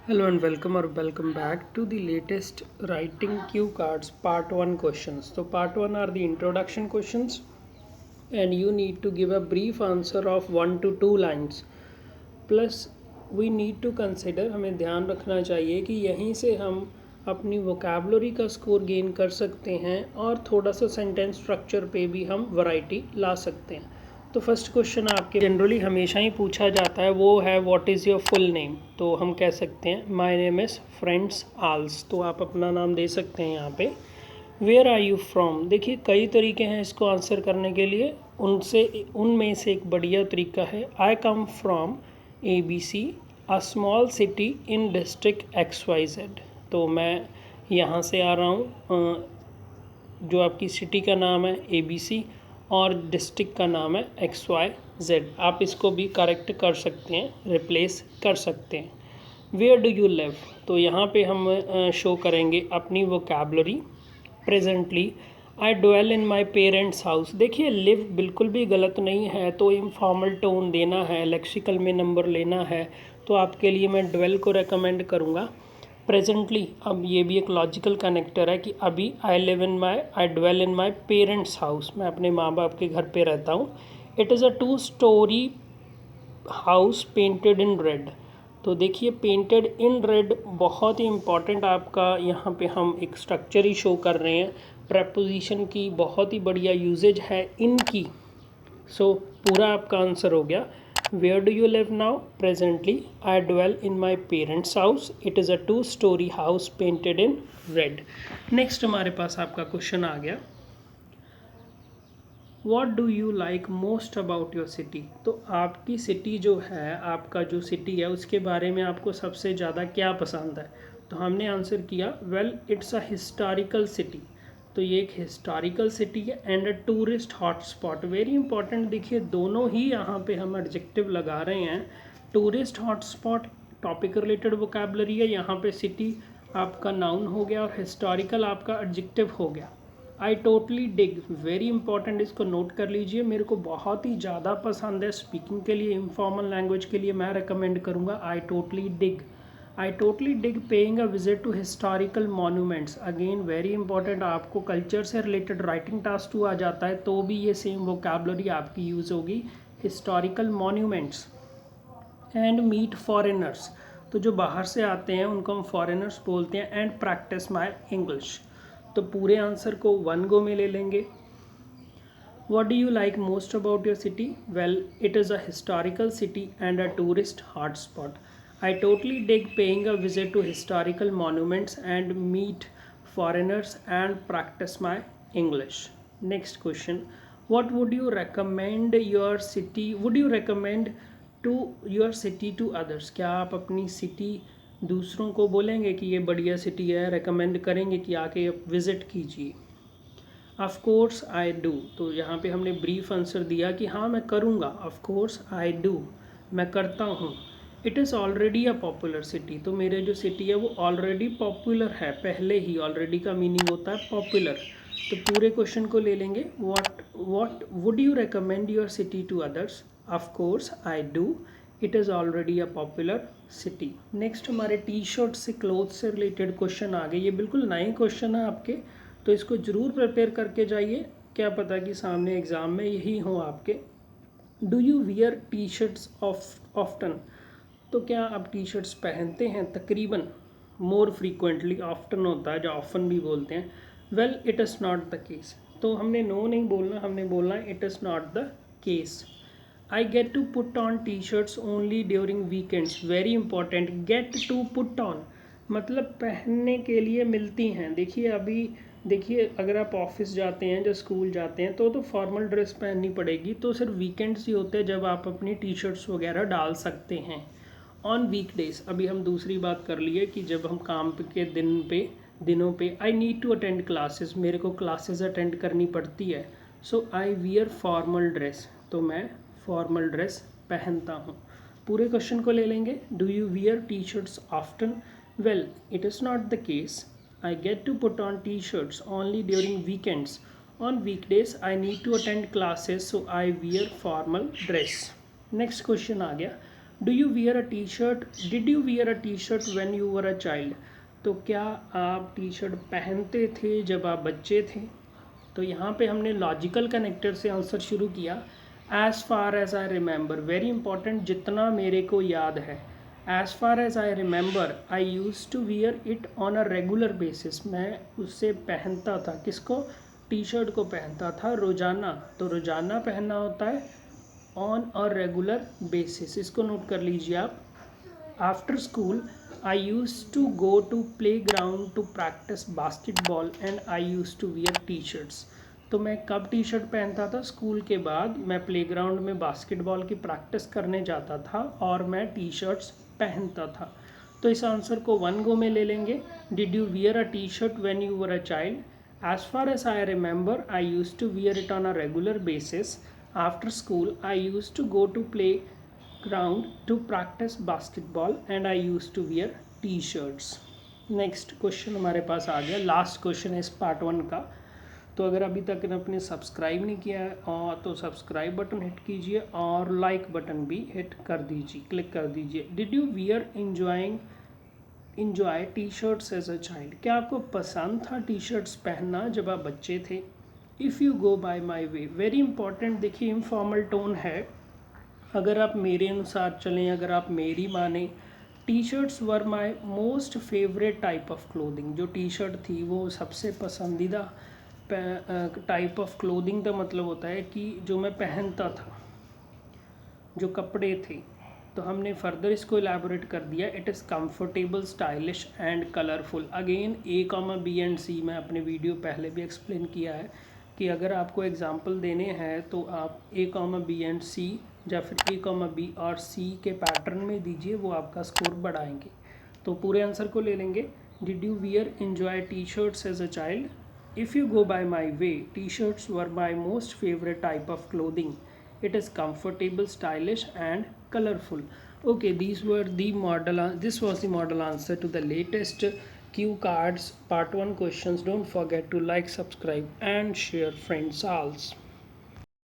Hello and welcome back to the latest writing cue cards part 1 questions. So part 1 are the introduction questions and you need to give a brief answer of 1 to 2 lines. Plus we need to consider, हमें ध्यान रखना चाहिए कि यहीं से हम अपनी vocabulary का स्कोर गेन कर सकते हैं और थोड़ा सा सेंटेंस स्ट्रक्चर पे भी हम वैरायटी ला सकते हैं. तो फर्स्ट क्वेश्चन आपके जनरली हमेशा ही पूछा जाता है, वो है what is your full name. तो हम कह सकते हैं माय नेम इज़ फ्रेंड्स आल्स. तो आप अपना नाम दे सकते हैं यहाँ पे. Where are you from. देखिए कई तरीके हैं इसको आंसर करने के लिए, उनमें से एक बढ़िया तरीका है I come from ABC a small city in district XYZ. तो मैं यहाँ से आ रहा हूँ, जो आपकी सिटी का नाम है ABC और डिस्ट्रिक्ट का नाम है XYZ. आप इसको भी करेक्ट कर सकते हैं, रिप्लेस कर सकते हैं. Where do you live. तो यहाँ पे हम शो करेंगे अपनी vocabulary. Presently I dwell in my parents house. देखिए लिव बिल्कुल भी गलत नहीं है, तो इनफॉर्मल टोन देना है, लेक्सिकल में नंबर लेना है, तो आपके लिए मैं ड्वेल को रेकमेंड करूँगा. प्रेजेंटली, अब ये भी एक लॉजिकल कनेक्टर है कि अभी I dwell in my parents house, मैं अपने माँ बाप के घर पे रहता हूँ. It is a 2 storey house painted in red. तो देखिए पेंटेड इन रेड बहुत ही इम्पॉर्टेंट, आपका यहाँ पे हम एक स्ट्रक्चर ही शो कर रहे हैं. प्रेपोजिशन की बहुत ही बढ़िया यूजेज है इनकी. सो पूरा आपका आंसर हो गया. Where do you live now. Presently I dwell in my parents house. It is a 2 storey house painted in red. Next हमारे पास आपका क्वेश्चन आ गया, what do you like most about your city. तो आपकी city जो है, आपका जो सिटी है उसके बारे में आपको सबसे ज़्यादा क्या पसंद है. तो हमने आंसर किया well it's a historical city. तो ये एक हिस्टोरिकल सिटी है and a tourist hotspot. Very important, देखिए दोनों ही यहाँ पे हम एडजेक्टिव लगा रहे हैं. Tourist hotspot topic related vocabulary है, यहाँ पे सिटी आपका नाउन हो गया और हिस्टोरिकल आपका एडजेक्टिव हो गया. आई टोटली डिग, वेरी इंपॉर्टेंट, इसको नोट कर लीजिए. मेरे को बहुत ही ज़्यादा पसंद है स्पीकिंग के लिए, इनफॉर्मल लैंग्वेज के लिए मैं रिकमेंड करूँगा I totally dig. I totally dig paying a visit to historical monuments. Again very important, आपको कल्चर से रिलेटेड राइटिंग टास्क 2 आ जाता है तो भी ये सेम वोकैबुलरी आपकी यूज़ होगी. Historical monuments and meet foreigners. तो जो बाहर से आते हैं उनको हम फॉरेनर्स बोलते हैं. And practice my English. तो पूरे आंसर को 1 गो में ले लेंगे. What do you like most about your city? Well, it is a historical city and a tourist hotspot. I totally dig paying a visit to historical monuments and meet foreigners and practice my English. Next question. What would you recommend your city? Would you recommend to your city to others? क्या आप अपनी city दूसरों को बोलेंगे कि ये बढ़िया city है, रेकमेंड करेंगे कि आके विज़िट कीजिए. Of course I do. तो यहाँ पे हमने ब्रीफ आंसर दिया कि हाँ मैं करूँगा. ऑफ कोर्स आई डू, मैं करता हूँ. It is already a popular city. तो मेरे जो सिटी है वो ऑलरेडी पॉपुलर है, पहले ही. ऑलरेडी का मीनिंग होता है पॉपुलर. तो पूरे क्वेश्चन को ले लेंगे. What would you recommend your city to others. Of course I do. It is already a popular city. Next हमारे टी शर्ट से, क्लोथ से रिलेटेड क्वेश्चन आ गए. ये बिल्कुल नए क्वेश्चन है आपके, तो इसको ज़रूर प्रिपेयर करके जाइए. क्या पता कि सामने एग्ज़ाम में यही हो आपके. Do you wear T shirts often. तो क्या आप टी शर्ट्स पहनते हैं तकरीबन. मोर फ्रीक्वेंटली, ऑफ्टन होता है जो ऑफन भी बोलते हैं. Well it is not the case. तो हमने नो नहीं बोलना, हमने बोलना है it is not the case. I get to put on T shirts only during weekends. Very important, get to put on मतलब पहनने के लिए मिलती हैं. देखिए अगर आप ऑफिस जाते हैं, जो स्कूल जाते हैं, तो फॉर्मल ड्रेस पहननी पड़ेगी. तो सिर्फ वीकेंड्स ही होते हैं जब आप अपनी टी शर्ट्स वगैरह डाल सकते हैं. ऑन वीकडेज, अभी हम दूसरी बात कर लिए कि जब हम काम के दिनों पे I need to attend classes, मेरे को क्लासेस अटेंड करनी पड़ती है. So I wear formal dress. तो मैं फॉर्मल ड्रेस पहनता हूँ. पूरे क्वेश्चन को ले लेंगे. Do you wear T shirts often. Well it is not the case. I get to put on t-shirts only during weekends. On weekdays I need to attend classes, so I wear formal dress. Next question आ गया. Do you wear a T shirt, did you wear a T shirt when you were a child, तो क्या आप T shirt पहनते थे जब आप बच्चे थे। तो यहाँ पे हमने लॉजिकल कनेक्टर से आंसर शुरू किया। As far as I remember, very important, जितना मेरे को याद है। As far as I remember I use to wear it on a regular basis, मैं उससे पहनता था, किसको, टी शर्ट को पहनता था रोज़ाना। तो रोज़ाना पहनना होता है ऑन अ रेगुलर बेसिस, इसको नोट कर लीजिए आप। After school I use to go to playground to practise basketball and I use to wear T shirts, तो मैं कब टी शर्ट पहनता था, स्कूल के बाद मैं प्ले ग्राउंड में बास्केटबॉल की प्रैक्टिस करने जाता था और मैं टी शर्ट्स पहनता था। तो इस आंसर को वन गो में ले लेंगे। Did you wear a T shirt when you were a child, as far as I remember I use to wear it on a regular basis, after school I use to go to play ground to practice basketball and I used to wear t-shirts। Next question हमारे पास आ गया, last question है इस part 1 का। तो अगर अभी तक आपने सब्सक्राइब नहीं किया है और तो सब्सक्राइब बटन हिट कीजिए और लाइक बटन भी हिट कर दीजिए, क्लिक कर दीजिए। Did you wear enjoy T shirts as a child, क्या आपको पसंद था टी शर्ट्स पहनना जब आप बच्चे थे। If you go by my way, very important, देखिए इनफॉर्मल टोन है, अगर आप मेरे अनुसार चलें, अगर आप मेरी माने, T shirts were my most favourite type of clothing, जो टी शर्ट थी वो सबसे पसंदीदा टाइप ऑफ क्लोथिंग का मतलब होता है कि जो मैं पहनता था, जो कपड़े थे। तो हमने फर्दर इसको इलेबोरेट कर दिया, it is comfortable, stylish and colourful. Again A comma B and C मैं अपने वीडियो पहले भी एक्सप्लेन किया है कि अगर आपको एग्जांपल देने हैं तो आप ए कॉमा बी एंड सी या फिर ए कॉमा बी और सी के पैटर्न में दीजिए, वो आपका स्कोर बढ़ाएंगे। तो पूरे आंसर को ले लेंगे। Did you wear enjoy T shirts as a child, if you go by my way, T shirts were my most favourite type of clothing, it is comfortable, stylish and colorful। Okay, this was the model answer to the latest Q cards part 1 questions. Don't forget to like, subscribe and share, friends.